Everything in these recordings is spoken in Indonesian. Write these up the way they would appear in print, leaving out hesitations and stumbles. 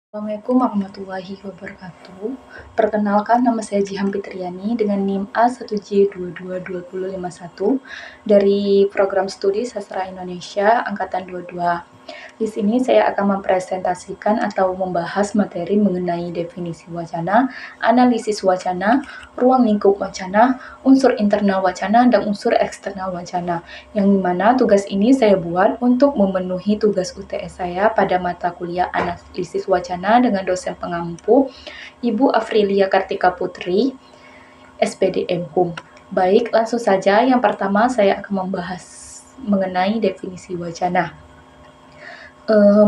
Assalamualaikum warahmatullahi wabarakatuh. Perkenalkan, nama saya Jihan Fitriani dengan NIM A1J222051 dari Program Studi Sastra Indonesia Angkatan 22. Di sini saya akan mempresentasikan atau membahas materi mengenai definisi wacana, analisis wacana, ruang lingkup wacana, unsur internal wacana, dan unsur eksternal wacana. Yang dimana tugas ini saya buat untuk memenuhi tugas UTS saya pada mata kuliah analisis wacana dengan dosen pengampu, Ibu Afrilia Kartika Putri, SPDM HUM. Baik, langsung saja. Yang pertama saya akan membahas mengenai definisi wacana.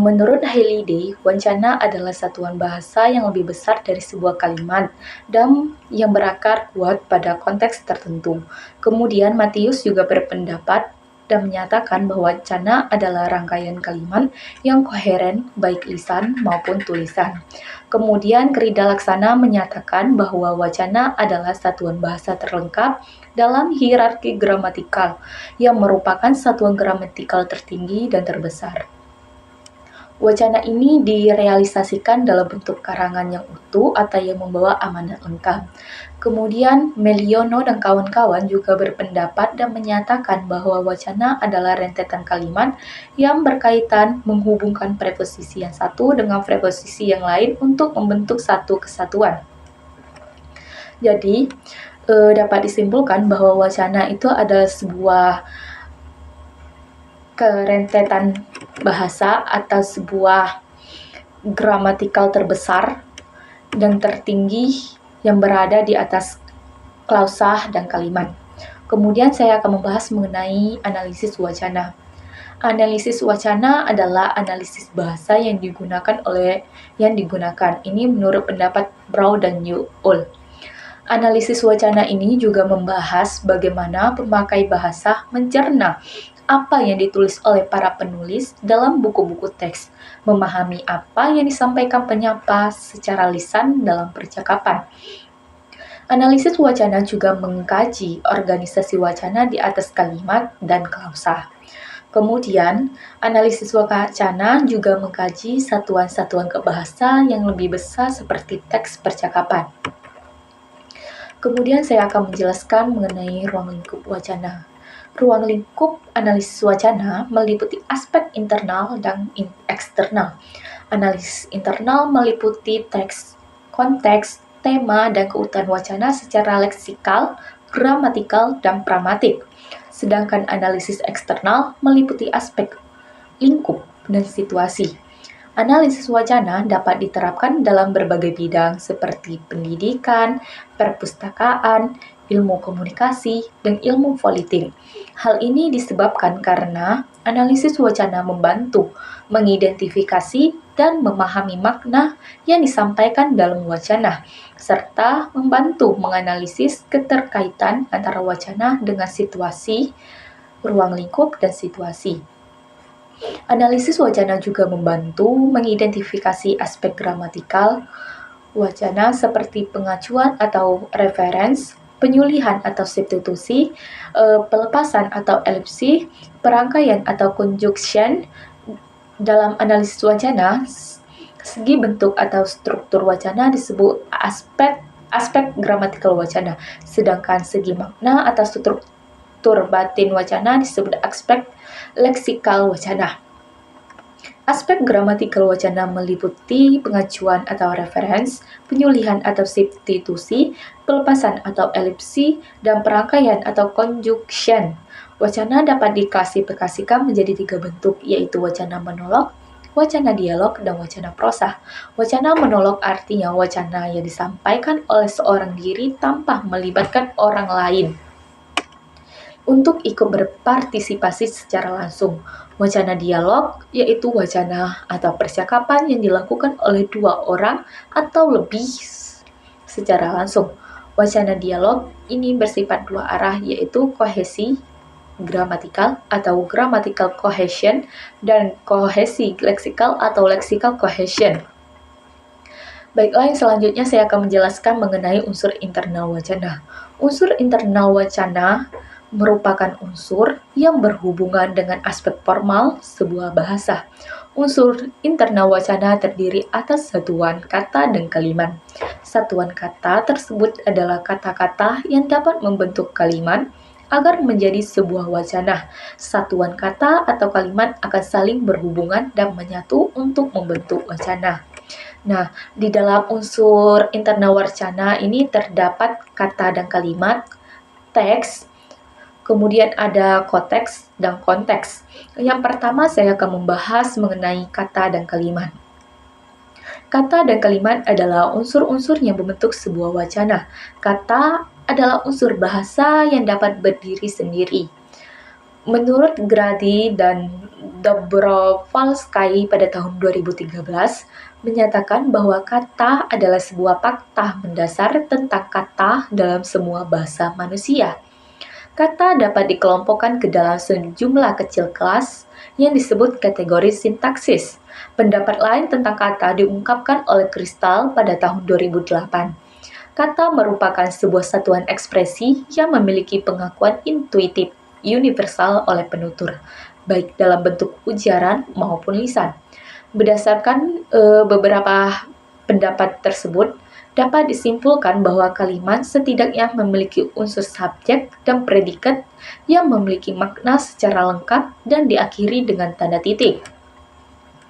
Menurut Halliday, wacana adalah satuan bahasa yang lebih besar dari sebuah kalimat dan yang berakar kuat pada konteks tertentu. Kemudian Matius juga berpendapat dan menyatakan bahwa wacana adalah rangkaian kalimat yang koheren baik lisan maupun tulisan. Kemudian Krida Laksana menyatakan bahwa wacana adalah satuan bahasa terlengkap dalam hierarki gramatikal yang merupakan satuan gramatikal tertinggi dan terbesar. Wacana ini direalisasikan dalam bentuk karangan yang utuh atau yang membawa amanat lengkap. Kemudian Meliono dan kawan-kawan juga berpendapat dan menyatakan bahwa wacana adalah rentetan kalimat yang berkaitan menghubungkan preposisi yang satu dengan preposisi yang lain untuk membentuk satu kesatuan. Jadi, dapat disimpulkan bahwa wacana itu adalah sebuah kerentetan bahasa atau sebuah gramatikal terbesar dan tertinggi yang berada di atas klausa dan kalimat. Kemudian saya akan membahas mengenai analisis wacana. Analisis wacana adalah analisis bahasa yang digunakan. Ini menurut pendapat Brown dan Newell. Analisis wacana ini juga membahas bagaimana pemakai bahasa mencerna apa yang ditulis oleh para penulis dalam buku-buku teks, memahami apa yang disampaikan penyapa secara lisan dalam percakapan. Analisis wacana juga mengkaji organisasi wacana di atas kalimat dan klausa. Kemudian, analisis wacana juga mengkaji satuan-satuan kebahasa yang lebih besar seperti teks percakapan. Kemudian saya akan menjelaskan mengenai ruang lingkup wacana. Ruang lingkup analisis wacana meliputi aspek internal dan eksternal. Analisis internal meliputi teks, konteks, tema, dan keutuhan wacana secara leksikal, gramatikal, dan pragmatik. Sedangkan analisis eksternal meliputi aspek lingkup dan situasi. Analisis wacana dapat diterapkan dalam berbagai bidang seperti pendidikan, perpustakaan, ilmu komunikasi, dan ilmu politik. Hal ini disebabkan karena analisis wacana membantu mengidentifikasi dan memahami makna yang disampaikan dalam wacana, serta membantu menganalisis keterkaitan antara wacana dengan situasi, ruang lingkup, dan situasi. Analisis wacana juga membantu mengidentifikasi aspek gramatikal wacana seperti pengacuan atau reference, penyulihan atau substitusi, pelepasan atau elipsi, perangkaian atau conjunction. Dalam analisis wacana, segi bentuk atau struktur wacana disebut aspek gramatikal wacana, sedangkan segi makna atau struktur batin wacana disebut aspek leksikal wacana. Aspek gramatikal wacana meliputi pengacuan atau reference, penyulihan atau substitusi, pelepasan atau elipsi, dan perangkaian atau conjunction. Wacana dapat diklasifikasikan menjadi 3 bentuk, yaitu wacana monolog, wacana dialog, dan wacana prosa. Wacana monolog artinya wacana yang disampaikan oleh seorang diri tanpa melibatkan orang lain untuk ikut berpartisipasi secara langsung. Wacana dialog yaitu wacana atau percakapan yang dilakukan oleh 2 orang atau lebih secara langsung. Wacana dialog ini bersifat 2 arah, yaitu kohesi gramatikal atau grammatical cohesion dan kohesi leksikal atau lexical cohesion. Baiklah, yang selanjutnya saya akan menjelaskan mengenai unsur internal wacana. Unsur internal wacana merupakan unsur yang berhubungan dengan aspek formal sebuah bahasa. Unsur internal wacana terdiri atas satuan kata dan kalimat. Satuan kata tersebut adalah kata-kata yang dapat membentuk kalimat agar menjadi sebuah wacana. Satuan kata atau kalimat akan saling berhubungan dan menyatu untuk membentuk wacana. Nah, di dalam unsur internal wacana ini terdapat kata dan kalimat, teks, kemudian ada konteks dan konteks. Yang pertama saya akan membahas mengenai kata dan kalimat. Kata dan kalimat adalah unsur-unsur yang membentuk sebuah wacana. Kata adalah unsur bahasa yang dapat berdiri sendiri. Menurut Grady dan Dobrovolsky pada tahun 2013, menyatakan bahwa kata adalah sebuah fakta mendasar tentang kata dalam semua bahasa manusia. Kata dapat dikelompokkan ke dalam sejumlah kecil kelas yang disebut kategori sintaksis. Pendapat lain tentang kata diungkapkan oleh Crystal pada tahun 2008. Kata merupakan sebuah satuan ekspresi yang memiliki pengakuan intuitif universal oleh penutur, baik dalam bentuk ujaran maupun lisan. Berdasarkan beberapa pendapat tersebut, dapat disimpulkan bahwa kalimat setidaknya memiliki unsur subjek dan predikat yang memiliki makna secara lengkap dan diakhiri dengan tanda titik.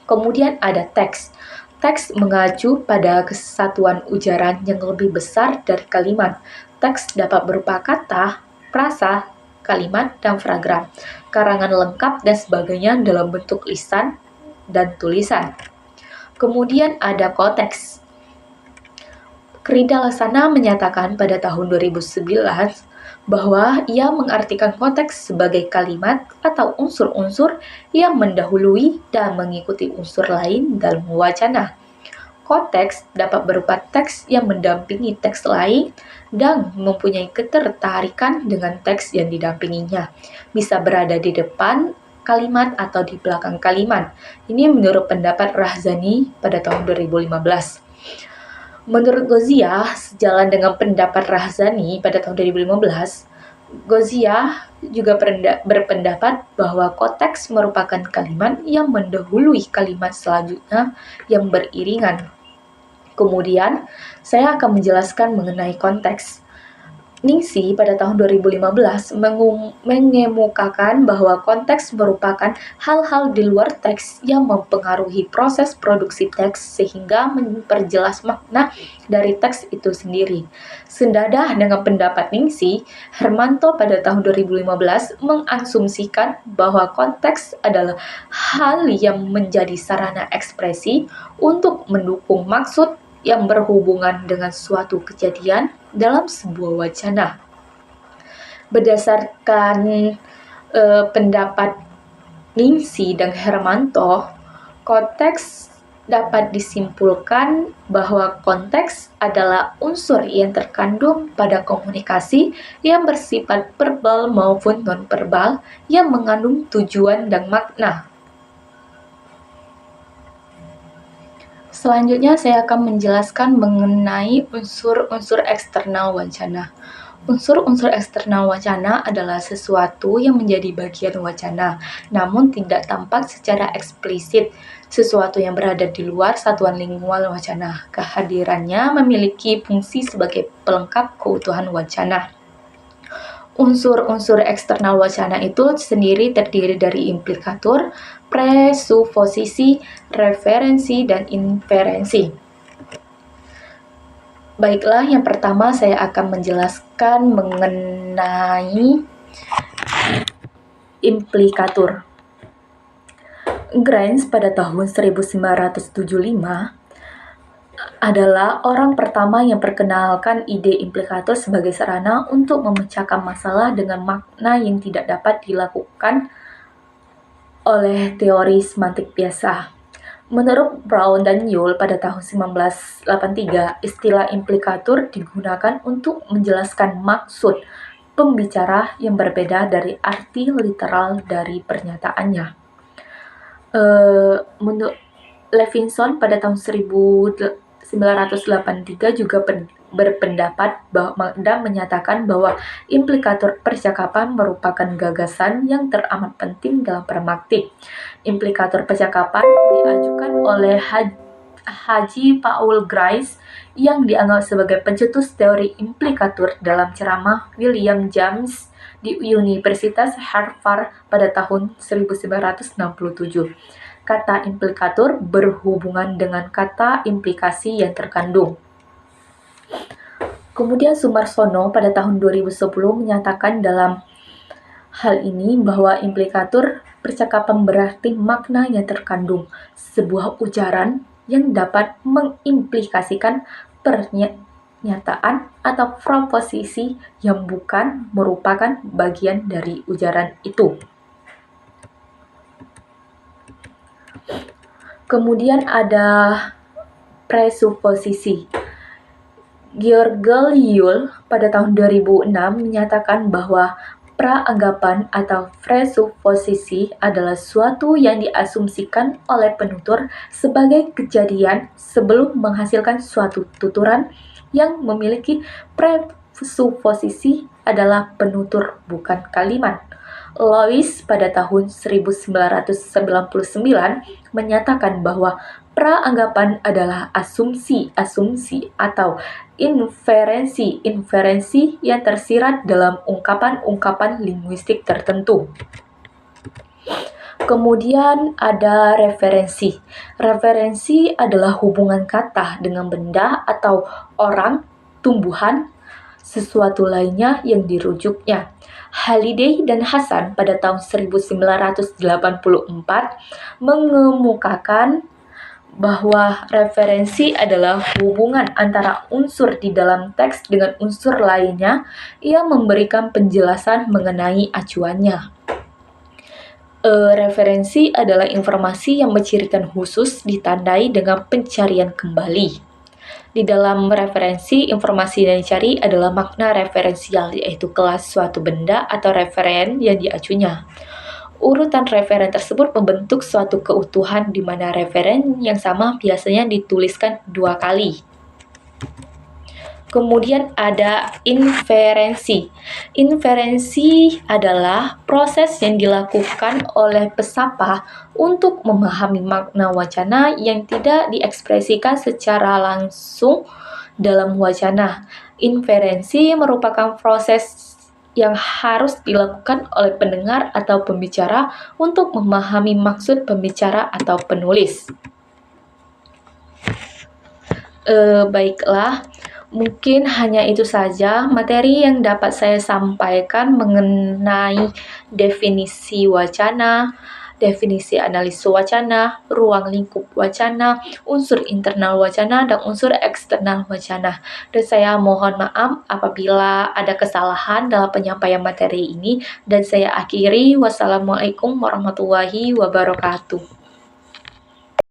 Kemudian ada teks. Teks mengacu pada kesatuan ujaran yang lebih besar dari kalimat. Teks dapat berupa kata, frasa, kalimat, dan fragram, karangan lengkap, dan sebagainya dalam bentuk lisan dan tulisan. Kemudian ada konteks. Krida Lasana menyatakan pada tahun 2011 bahwa ia mengartikan konteks sebagai kalimat atau unsur-unsur yang mendahului dan mengikuti unsur lain dalam wacana. Konteks dapat berupa teks yang mendampingi teks lain dan mempunyai ketertarikan dengan teks yang didampinginya. Bisa berada di depan kalimat atau di belakang kalimat. Ini menurut pendapat Rahzani pada tahun 2015. Menurut Gozia, sejalan dengan pendapat Rahzani pada tahun 2015, Gozia juga berpendapat bahwa konteks merupakan kalimat yang mendahului kalimat selanjutnya yang beriringan. Kemudian, saya akan menjelaskan mengenai konteks. Ningsi pada tahun 2015 mengemukakan bahwa konteks merupakan hal-hal di luar teks yang mempengaruhi proses produksi teks sehingga memperjelas makna dari teks itu sendiri. Senada dengan pendapat Ningsi, Hermanto pada tahun 2015 mengasumsikan bahwa konteks adalah hal yang menjadi sarana ekspresi untuk mendukung maksud yang berhubungan dengan suatu kejadian dalam sebuah wacana. Berdasarkan pendapat Ningsi dan Hermanto, konteks dapat disimpulkan bahwa konteks adalah unsur yang terkandung pada komunikasi yang bersifat verbal maupun non-verbal yang mengandung tujuan dan makna. Selanjutnya saya akan menjelaskan mengenai unsur-unsur eksternal wacana. Unsur-unsur eksternal wacana adalah sesuatu yang menjadi bagian wacana, namun tidak tampak secara eksplisit, sesuatu yang berada di luar satuan lingual wacana. Kehadirannya memiliki fungsi sebagai pelengkap keutuhan wacana. Unsur-unsur eksternal wacana itu sendiri terdiri dari implikatur, presuposisi, referensi, dan inferensi. Baiklah, yang pertama saya akan menjelaskan mengenai implikatur. Grimes pada tahun 1975 adalah orang pertama yang perkenalkan ide implikatur sebagai sarana untuk memecahkan masalah dengan makna yang tidak dapat dilakukan oleh teori semantik biasa. Menurut Brown dan Yule pada tahun 1983, istilah implikatur digunakan untuk menjelaskan maksud pembicara yang berbeda dari arti literal dari pernyataannya. Menurut Levinson pada tahun 1983 juga berpendapat dan menyatakan bahwa implikator percakapan merupakan gagasan yang teramat penting dalam pragmatik. Implikator percakapan diajukan oleh Haji Paul Grice yang dianggap sebagai pencetus teori implikatur dalam ceramah William James di Universitas Harvard pada tahun 1967. Kata implikatur berhubungan dengan kata implikasi yang terkandung. Kemudian Sumarsono pada tahun 2010 menyatakan dalam hal ini bahwa implikatur percakapan berarti makna yang terkandung, sebuah ujaran yang dapat mengimplikasikan pernyataan atau proposisi yang bukan merupakan bagian dari ujaran itu. Kemudian ada presuposisi. George Yule pada tahun 2006 menyatakan bahwa praanggapan atau presuposisi adalah suatu yang diasumsikan oleh penutur sebagai kejadian sebelum menghasilkan suatu tuturan. Yang memiliki presuposisi adalah penutur, bukan kalimat. Lewis pada tahun 1999 menyatakan bahwa praanggapan adalah asumsi-asumsi atau inferensi-inferensi yang tersirat dalam ungkapan-ungkapan linguistik tertentu. Kemudian ada referensi. Referensi adalah hubungan kata dengan benda atau orang, tumbuhan, sesuatu lainnya yang dirujuknya. Halliday dan Hasan pada tahun 1984 mengemukakan bahwa referensi adalah hubungan antara unsur di dalam teks dengan unsur lainnya yang memberikan penjelasan mengenai acuannya. Referensi adalah informasi yang mencirikan khusus ditandai dengan pencarian kembali. Di dalam referensi, informasi yang dicari adalah makna referensial, yaitu kelas suatu benda atau referen yang diacunya. Urutan referen tersebut membentuk suatu keutuhan di mana referen yang sama biasanya dituliskan 2 kali. Kemudian ada inferensi. Inferensi adalah proses yang dilakukan oleh pesapa untuk memahami makna wacana yang tidak diekspresikan secara langsung dalam wacana. Inferensi merupakan proses yang harus dilakukan oleh pendengar atau pembicara untuk memahami maksud pembicara atau penulis. Baiklah. Mungkin hanya itu saja materi yang dapat saya sampaikan mengenai definisi wacana, definisi analisis wacana, ruang lingkup wacana, unsur internal wacana, dan unsur eksternal wacana. Dan saya mohon maaf apabila ada kesalahan dalam penyampaian materi ini. Dan saya akhiri, wassalamualaikum warahmatullahi wabarakatuh.